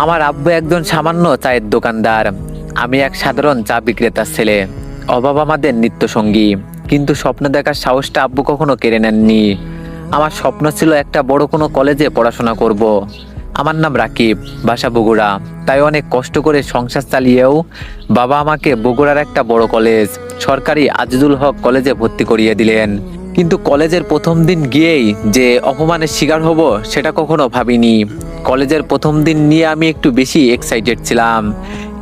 আমার আব্বু একজন সামান্য চায়ের দোকানদার, আমি এক সাধারণ চা বিক্রেতার ছেলে। অভাব আমাদের নিত্য সঙ্গী, কিন্তু স্বপ্ন দেখার সাহসটা আব্বু কখনো কেড়ে নেননি। আমার স্বপ্ন ছিল একটা বড় কোনো কলেজে পড়াশোনা করব। আমার নাম রাকিব, বাসা বগুড়া। তাই অনেক কষ্ট করে সংসার চালিয়েও বাবা আমাকে বগুড়ার একটা বড় কলেজ, সরকারি আজিজুল হক কলেজে ভর্তি করিয়ে দিলেন। কিন্তু কলেজের প্রথম দিন গিয়েই যে অপমানের শিকার হব সেটা কখনো ভাবিনি। কলেজের প্রথম দিন নিয়ে আমি একটু বেশি এক্সাইটেড ছিলাম,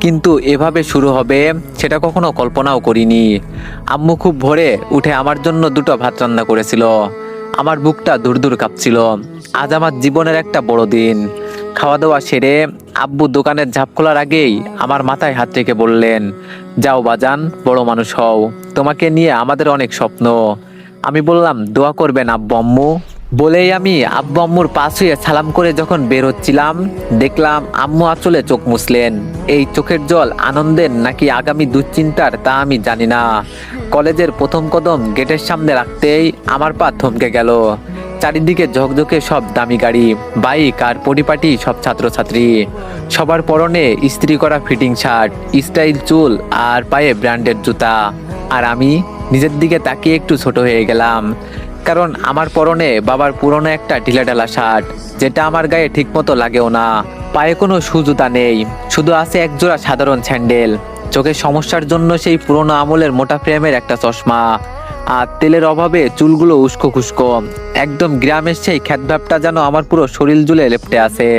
কিন্তু এভাবে শুরু হবে সেটা কখনো কল্পনাও করিনি। আম্মু খুব ভোরে উঠে আমার জন্য দুটো ভাত রান্না করেছিল। আমার বুকটা দূর দূর কাঁপছিল। আজ আমার জীবনের একটা বড় দিন। খাওয়া দাওয়া সেরে আব্বু দোকানের ঝাঁপ খোলার আগেই আমার মাথায় হাত রেখে বললেন, যাও বাজান, বড় মানুষ হও, তোমাকে নিয়ে আমাদের অনেক স্বপ্ন। আমি বললাম, দোয়া করবেন আব্বু আম্মু। বলেই আমি আব্বু আম্মুর পাশ হয়ে সালাম করে যখন বের হচ্ছিলাম, দেখলাম আম্মু আঁচলে চোখ মুছলেন। এই চোখের জল আনন্দের নাকি আগামী দুশ্চিন্তার তা আমি জানি না। কলেজের প্রথম কদম গেটের সামনে রাখতেই আমার পা থমকে গেল। চারিদিকে ঝকঝকে সব দামি গাড়ি, বাইক আর পরিপাটি সব ছাত্রছাত্রী। সবার পরনে ইস্ত্রি করা ফিটিং শার্ট, স্টাইল চুল আর পায়ে ব্র্যান্ডেড জুতা। আর আমি নিজের দিকে তাকিয়ে একটু ছোট হয়ে গেলাম, কারণ আমার পরনে বাবার পুরনো একটা ঢিলাঢালা শার্ট, যেটা আমার গায়ে ঠিকমতো লাগেও না। পায়ে কোনো শু জুতা নেই, শুধু আছে একজোড়া সাধারণ স্যান্ডেল। চোখের সমস্যার জন্য সেই পুরনো আমলের মোটা ফ্রেমের একটা চশমা। আর তেলের অভাবে চুলগুলো উস্কো খুস্কো। একদম গ্রামের সেই খ্যাতভাবটা যেন আমার পুরো শরীর জুড়ে লেপ্টে আছে।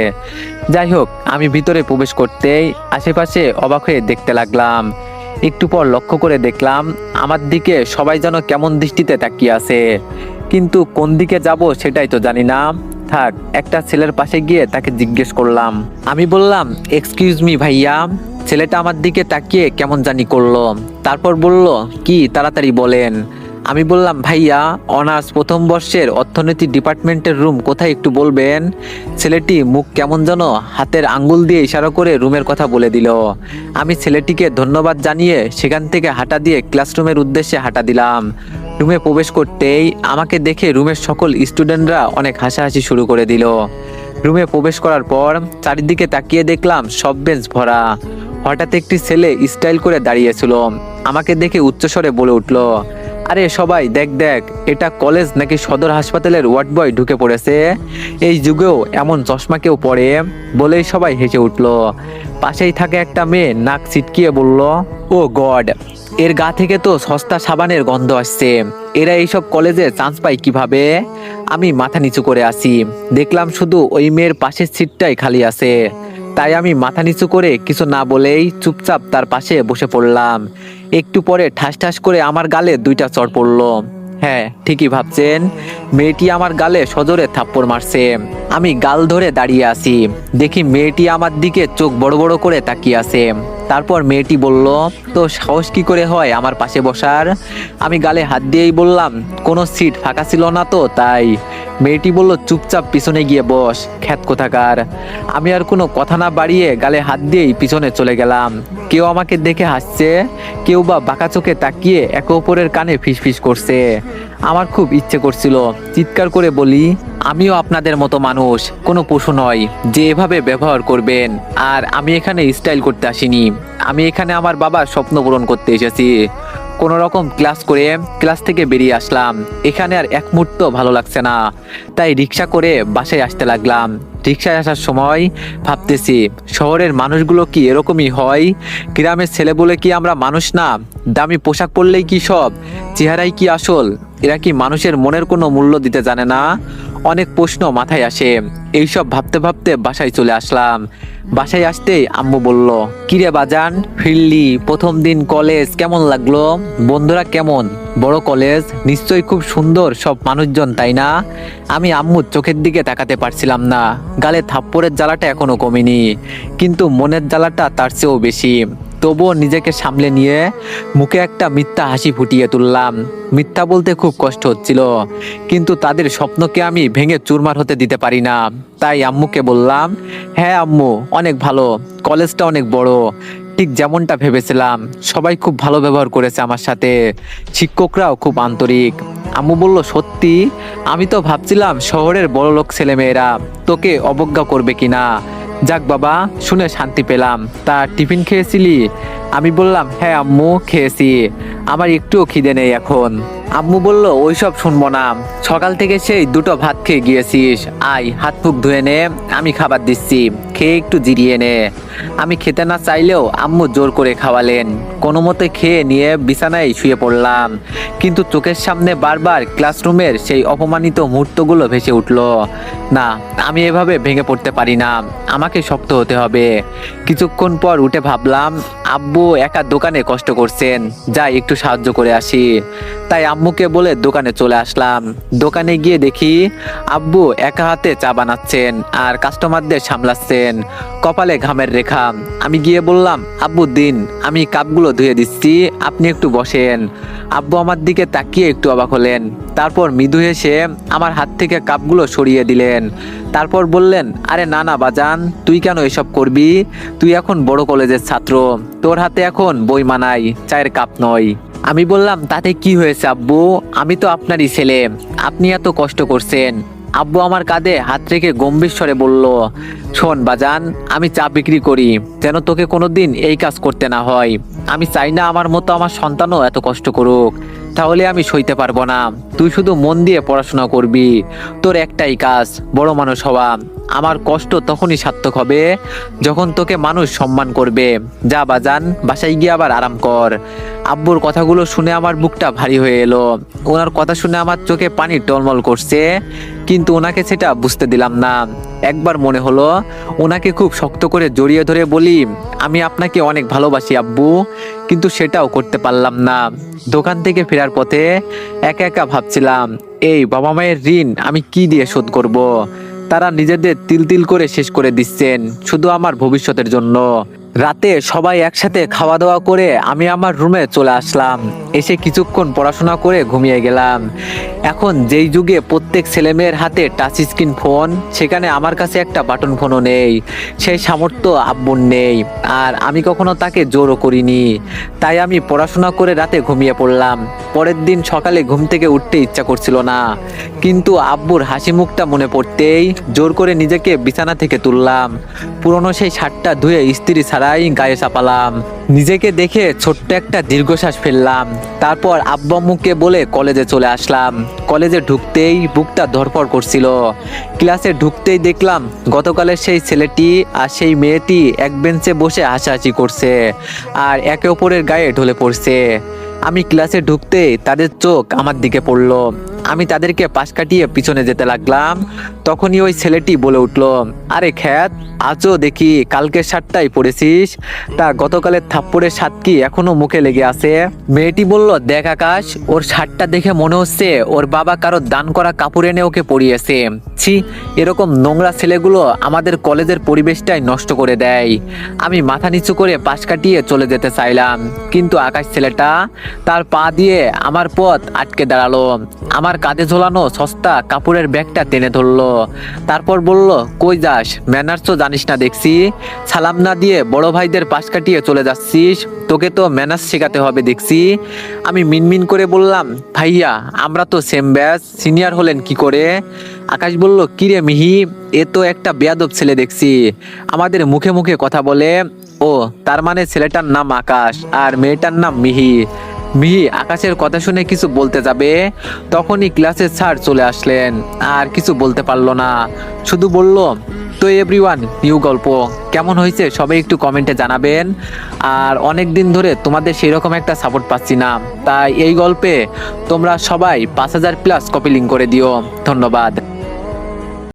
যাই হোক, আমি ভিতরে প্রবেশ করতেই আশেপাশে অবাক হয়ে দেখতে লাগলাম। একটু পর লক্ষ্য করে দেখলাম আমার দিকে সবাই যেন কেমন দৃষ্টিতে তাকিয়ে আছে, কিন্তু কোন দিকে যাব সেটাই তো জানি না। থাক, একটা ছেলের পাশে গিয়ে তাকে জিজ্ঞেস করলাম। আমি বললাম, এক্সকিউজ মি ভাইয়া। ছেলেটা আমার দিকে তাকিয়ে কেমন জানি করলো, তারপর বলল, কি তাড়াতাড়ি বলেন। আমি বললাম, ভাইয়া, অনার্স প্রথম বর্ষের অর্থনীতি ডিপার্টমেন্টের রুম কোথায় একটু বলবেন। ছেলেটি মুখ কেমন যেন হাতের আঙ্গুল দিয়ে ইশারা করে রুমের কথা বলে দিল। আমি ছেলেটিকে ধন্যবাদ জানিয়ে সেখান থেকে হাঁটা দিয়ে ক্লাসরুমের উদ্দেশ্যে হাঁটা দিলাম। রুমে প্রবেশ করতেই আমাকে দেখে রুমের সকল স্টুডেন্টরা অনেক হাসাহাসি শুরু করে দিল। রুমে প্রবেশ করার পর চারিদিকে তাকিয়ে দেখলাম সব বেঞ্চ ভরা। হঠাৎ একটি ছেলে স্টাইল করে দাঁড়িয়েছিল, আমাকে দেখে উচ্চস্বরে বলে উঠল, আরে সবাই দেখ দেখ, এটা কলেজ নাকি সদর হাসপাতালের ওয়ার্ড বয় ঢুকে পড়েছে। এই যুগেও এমন চশমা কেউ পরে? বলেই সবাই হেসে উঠল। পাশেই থাকে একটা মেয়ে নাক ছিটকিয়ে বলল, ও গড, এর গা থেকে তো সস্তা সাবানের গন্ধ আসছে। এরা এইসব কলেজে চান্স পায় কিভাবে? আমি মাথা নিচু করে আসি, দেখলাম শুধু ওই মেয়ের পাশের সিটটাই খালি আছে। তাই আমি মাথা নিচু করে কিছু না বলেই চুপচাপ তার পাশে বসে পড়লাম। একটু পরে ঠাস ঠাস করে আমার গালে দুইটা চড় পড়লো। হ্যাঁ, ঠিকই ভাবছেন, মেয়েটি আমার গালে সজোরে থাপ্পড় মারছে। আমি গাল ধরে দাঁড়িয়ে আছি, দেখি মেয়েটি আমার দিকে চোখ বড় বড় করে তাকিয়ে আছে। তারপর মেয়েটি বলল, তো সাহস কি করে হয় আমার পাশে বসার? আমি গালে হাত দিয়েই বললাম, কোনো সিট ফাঁকা ছিল না তো তাই। মেয়েটি বলল, চুপচাপ পিছনে গিয়ে বস, খ্যাত কোথাকার। আমি আর কোনো কথা না বাড়িয়ে গালে হাত দিয়েই পিছনে চলে গেলাম। কেউ আমাকে দেখে হাসছে, কেউ বা বাঁকা চোখে তাকিয়ে একে অপরের কানে ফিসফিস করছে। আমার খুব ইচ্ছে করছিল চিৎকার করে বলি, আমিও আপনাদের মতো মানুষ, কোনো পশু নয় যে এভাবে ব্যবহার করবেন। আর আমি এখানে স্টাইল করতে আসিনি, আমি এখানে আমার বাবার স্বপ্ন পূরণ করতে এসেছি। কোনো রকম ক্লাস করে ক্লাস থেকে বেরিয়ে আসলাম। এখানে আর এক মুহূর্ত ভালো লাগছে না, তাই রিক্সা করে বাসায় আসতে লাগলাম। রিক্সায় আসার সময় ভাবতেছি, শহরের মানুষগুলো কি এরকমই হয়? গ্রামের ছেলে বলে কি আমরা মানুষ না? দামি পোশাক পরলেই কি সব? চেহারাই কি আসল? এরা কি মানুষের মনের কোনো মূল্য দিতে জানে না? অনেক প্রশ্ন মাথায় আসে। এইসব ভাবতে ভাবতে বাসায় চলে আসলাম। বাসায় আসতেই আম্মু বলল, কিরে বাজান, ফিরলি? প্রথম দিন কলেজ কেমন লাগলো? বন্ধুরা কেমন? বড় কলেজ নিশ্চয়ই খুব সুন্দর, সব মানুষজন, তাই না? আমি আম্মুর চোখের দিকে তাকাতে পারছিলাম না। গালে থাপ্পড়ের জ্বালাটা এখনো কমেনি, কিন্তু মনের জ্বালাটা তার চেয়েও বেশি। তবুও নিজেকে সামলে নিয়ে মুখে একটা মিথ্যা হাসি ফুটিয়ে তুললাম। মিথ্যা বলতে খুব কষ্ট হচ্ছিল, কিন্তু তাদের স্বপ্নকে আমি ভেঙে চুরমার হতে দিতে পারি না। তাই আম্মুকে বললাম, হ্যাঁ আম্মু, অনেক ভালো, কলেজটা অনেক বড়, ঠিক যেমনটা ভেবেছিলাম। সবাই খুব ভালো ব্যবহার করেছে আমার সাথে, শিক্ষকরাও খুব আন্তরিক। আম্মু বলল, সত্যি? আমি তো ভাবছিলাম শহরের বড়লোক ছেলেমেয়েরা তোকে অবজ্ঞা করবে কিনা। যাক বাবা, শুনে শান্তি পেলাম। তা টিফিন খেয়েছিলি? আমি বললাম, হ্যাঁ আম্মু খেয়েছি, আমার একটুও খিদে নেই এখন। আম্মু বলল, ওইসব শুনবো না, সকাল থেকে সেই দুটো ভাত খেয়ে গিয়েছিস, আয় হাত মুখ ধুয়ে নে, আমি খাবার দিচ্ছি, খেয়ে একটু জিরিয়ে নে। আমি খেতে না চাইলেও আম্মু জোর করে খাওয়ালেন। কোনো মতে খেয়ে নিয়ে বিছানায় শুয়ে পড়লাম, কিন্তু চোখের সামনে বারবার ক্লাসরুমের সেই অপমানিত মুহূর্তগুলো ভেসে উঠল। না, আমি এভাবে ভেঙে পড়তে পারি না, আমাকে শক্ত হতে হবে। কিছুক্ষণ পর উঠে ভাবলাম, আব্বু একা দোকানে কষ্ট করছেন, যাই একটু সাহায্য করে আসি। তাই আম্মুকে বলে দোকানে চলে আসলাম। দোকানে গিয়ে দেখি আব্বু একা হাতে চা বানাচ্ছেন আর কাস্টমারদের সামলাচ্ছেন, কপালে ঘামের রেখা। আমি গিয়ে বললাম, আব্বু দিন, আমি কাপগুলো ধুয়ে দিচ্ছি, আপনি একটু বসেন। আব্বু আমার দিকে তাকিয়ে একটু অবাক হলেন, তারপর মৃদু হেসে আমার হাত থেকে কাপগুলো সরিয়ে দিলেন। তারপর বললেন, আরে না না বাজান, তুই কেন এসব করবি? তুই এখন বড় কলেজের ছাত্র, তোর হাতে এখন বই মানাই, চায়ের কাপ নয়। আমি বললাম, তাতে কি হয়েছে আব্বু, আমি তো আপনারই ছেলে, আপনি এত কষ্ট করছেন। আব্বু আমার কাঁধে হাত রেখে গম্ভীর স্বরে বলল, শোন বাজান, আমি চা বিক্রি করি, যেন তোকে কোনোদিন এই কাজ করতে না হয়। আমি চাই না আমার মতো আমার সন্তানও এত কষ্ট করুক, তাহলে আমি সইতে পারবো না। তুই শুধু মন দিয়ে পড়াশোনা করবি, তোর একটাই কাজ, বড় মানুষ হওয়া। আমার কষ্ট তখনই সার্থক হবে যখন তোকে মানুষ সম্মান করবে। যা বাজান, বাসায় গিয়ে আবার আরাম কর। আব্বুর কথাগুলো শুনে আমার বুকটা ভারী হয়ে এলো। ওনার কথা শুনে আমার চোখে পানি টলমল করছে, কিন্তু ওনাকে সেটা বুঝতে দিলাম না। একবার মনে হলো ওনাকে খুব শক্ত করে জড়িয়ে ধরে বলি, আমি আপনাকে অনেক ভালোবাসি আব্বু, কিন্তু সেটাও করতে পারলাম না। দোকান থেকে ফেরার পথে একা একা ভাবছিলাম, এই বাবা মায়ের ঋণ আমি কি দিয়ে শোধ করব? তারা নিজেদের তিল তিল করে শেষ করে দিচ্ছেন শুধু আমার ভবিষ্যতের জন্য। রাতে সবাই একসাথে খাওয়া দাওয়া করে আমি আমার রুমে চলে আসলাম। এসে কিছুক্ষণ পড়াশোনা করে ঘুমিয়ে গেলাম। এখন যেই যুগে প্রত্যেক ছেলেমেয়ের হাতে টাচ স্ক্রিন ফোন, সেখানে আমার কাছে একটা বাটন ফোনও নেই, সেই সামর্থ্য আব্বুর নেই, আর আমি কখনো তাকে জোরও করিনি। তাই আমি পড়াশোনা করে রাতে ঘুমিয়ে পড়লাম। পরের দিন সকালে ঘুম থেকে উঠতে ইচ্ছা করছিল না, কিন্তু আব্বুর হাসি মুখটা মনে পড়তেই জোর করে নিজেকে বিছানা থেকে তুললাম। পুরনো সেই শার্টটা ধুয়ে ইস্ত্রি ছাড়াই গায়ে চাপালাম। নিজেকে দেখে ছোট্ট একটা দীর্ঘশ্বাস ফেললাম। তারপর আব্বু আম্মুকে বলে কলেজে চলে আসলাম। কলেজে ঢুকতেই বুকটা ধড়ফড় করছিল। ক্লাসে ঢুকতেই দেখলাম গতকালের সেই ছেলেটি আর সেই মেয়েটি এক বেঞ্চে বসে হাসাহাসি করছে আর একে অপরের গায়ে ঢলে পড়ছে। আমি ক্লাসে ঢুকতে তাদের চোখ আমার দিকে পড়লো। আমি তাদেরকে পাশ কাটিয়ে পিছনে যেতে লাগলাম। তখনই ওই ছেলেটি বলে উঠল, আরে খ্যাত, আজও দেখি কালকের শার্টটাই পরেছিস, তা গতকালের থাপ্পড়ের স্বাদ কি এখনো মুখে লেগে আছে? মেয়েটি বলল, দেখ আকাশ, ওর শার্টটা দেখে মনে হচ্ছে ওর বাবা কারো দান করা কাপড় এনে ওকে পরিয়েছে। ছি, এরকম নোংরা ছেলেগুলো আমাদের কলেজের পরিবেশটাই নষ্ট করে দেয়। আমি মাথা নিচু করে পাশ কাটিয়ে চলে যেতে চাইলাম, কিন্তু আকাশ ছেলেটা তার পা দিয়ে আমার পথ আটকে দাঁড়ালো। আমার কাঁধে ঝোলানো সস্তা কাপড়ের ব্যাগটা টেনে ধরলো। তারপর বলল, কই যাস, ম্যানার্স তো জানিস না দেখছি, সালাম না দিয়ে বড় ভাইদের পাশ কাটিয়ে চলে যাচ্ছিস, তোকে তো ম্যানার্স শেখাতে হবে দেখছি। আমি মিনমিন করে বললাম, ভাইয়া আমরা তো সেম ব্যাচ, সিনিয়র হলেন কি করে? আকাশ বলল, কিরে মিহি, এ তো একটা বেয়াদব ছেলে দেখছি, আমাদের মুখে মুখে কথা বলে। ও, তার মানে ছেলেটার নাম আকাশ আর মেয়েটার নাম মিহি। মিহি আকাশের কথা শুনে কিছু বলতে যাবে, তখনই ক্লাসের স্যার চলে আসলেন। আর কিছু বলতে পারলো না, শুধু বলল, তো এভরিওয়ান, নিউ গল্প কেমন হয়েছে সবাই একটু কমেন্টে জানাবেন। আর অনেক দিন ধরে তোমাদের সেই রকম একটা সাপোর্ট পাচ্ছি না, তাই এই গল্পে তোমরা সবাই 5000+ কপি লিঙ্ক করে দিও। ধন্যবাদ।